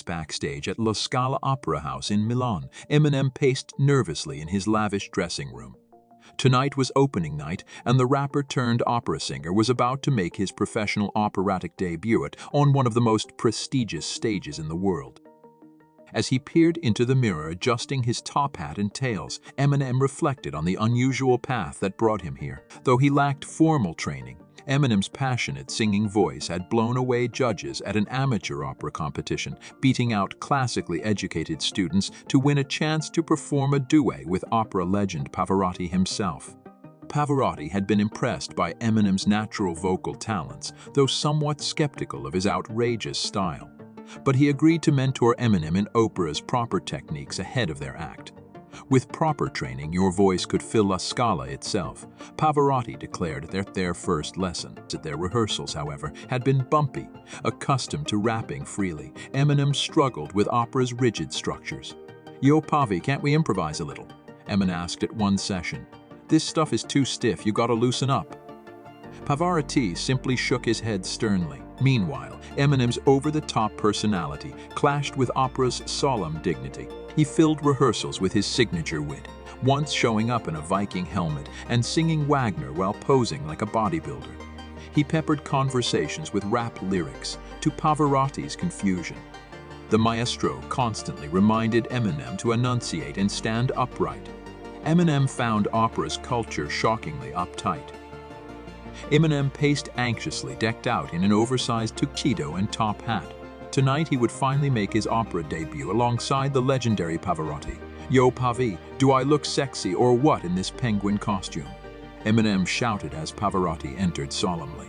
Backstage at La Scala Opera House in Milan, Eminem paced nervously in his lavish dressing room. Tonight was opening night, and the rapper-turned-opera singer was about to make his professional operatic debut on one of the most prestigious stages in the world. As he peered into the mirror adjusting his top hat and tails, Eminem reflected on the unusual path that brought him here. Though he lacked formal training, Eminem's passionate singing voice had blown away judges at an amateur opera competition, beating out classically educated students to win a chance to perform a duet with opera legend Pavarotti himself. Pavarotti had been impressed by Eminem's natural vocal talents, though somewhat skeptical of his outrageous style. But he agreed to mentor Eminem in opera's proper techniques ahead of their act. With proper training, your voice could fill La Scala itself, Pavarotti declared at their first lesson. At their rehearsals, however, had been bumpy. Accustomed to rapping freely, Eminem struggled with opera's rigid structures. "Yo, Pavi, can't we improvise a little?" Eminem asked at one session. "This stuff is too stiff, you gotta loosen up." Pavarotti simply shook his head sternly. Meanwhile, Eminem's over-the-top personality clashed with opera's solemn dignity. He filled rehearsals with his signature wit, once showing up in a Viking helmet and singing Wagner while posing like a bodybuilder. He peppered conversations with rap lyrics, to Pavarotti's confusion. The maestro constantly reminded Eminem to enunciate and stand upright. Eminem found opera's culture shockingly uptight. Eminem paced anxiously, decked out in an oversized tuxedo and top hat. Tonight he would finally make his opera debut alongside the legendary Pavarotti. "Yo, Pavi, do I look sexy or what in this penguin costume?" Eminem shouted as Pavarotti entered solemnly.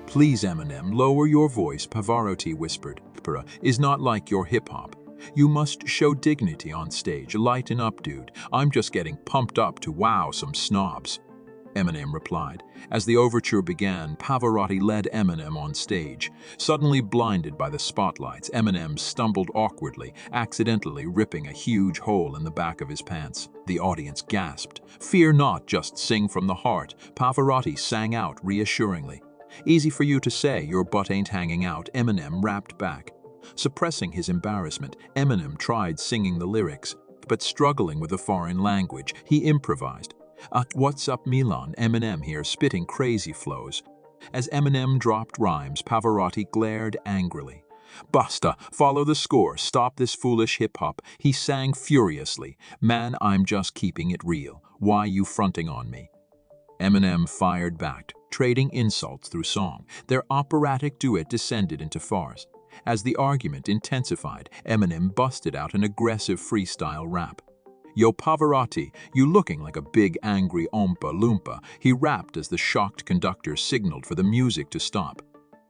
"Please, Eminem, lower your voice," Pavarotti whispered. "Opera is not like your hip-hop. You must show dignity on stage. Lighten up, dude. I'm just getting pumped up to wow some snobs." Eminem replied. As the overture began, Pavarotti led Eminem on stage. Suddenly blinded by the spotlights, Eminem stumbled awkwardly, accidentally ripping a huge hole in the back of his pants. The audience gasped. "Fear not, just sing from the heart," Pavarotti sang out reassuringly. "Easy for you to say, your butt ain't hanging out," Eminem rapped back. Suppressing his embarrassment, Eminem tried singing the lyrics, but struggling with the foreign language, he improvised. "What's up, Milan? Eminem here, spitting crazy flows." As Eminem dropped rhymes, Pavarotti glared angrily. "Basta, follow the score, stop this foolish hip-hop," he sang furiously. "Man, I'm just keeping it real. Why you fronting on me?" Eminem fired back, trading insults through song. Their operatic duet descended into farce. As the argument intensified, Eminem busted out an aggressive freestyle rap. "Yo, Pavarotti, you looking like a big angry Oompa Loompa," he rapped as the shocked conductor signaled for the music to stop.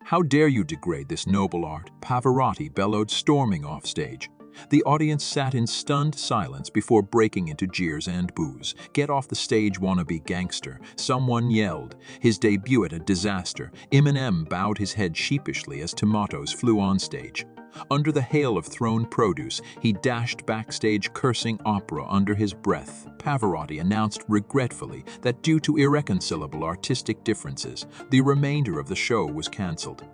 "How dare you degrade this noble art?" Pavarotti bellowed, storming off stage. The audience sat in stunned silence before breaking into jeers and boos. "Get off the stage, wannabe gangster," someone yelled. His debut a disaster, Eminem bowed his head sheepishly as tomatoes flew on stage. Under the hail of thrown produce, he dashed backstage cursing opera under his breath. Pavarotti announced regretfully that due to irreconcilable artistic differences, the remainder of the show was cancelled.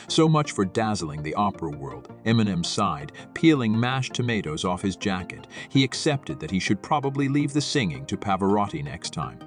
So much for dazzling the opera world, Eminem sighed, peeling mashed tomatoes off his jacket. He accepted that he should probably leave the singing to Pavarotti next time.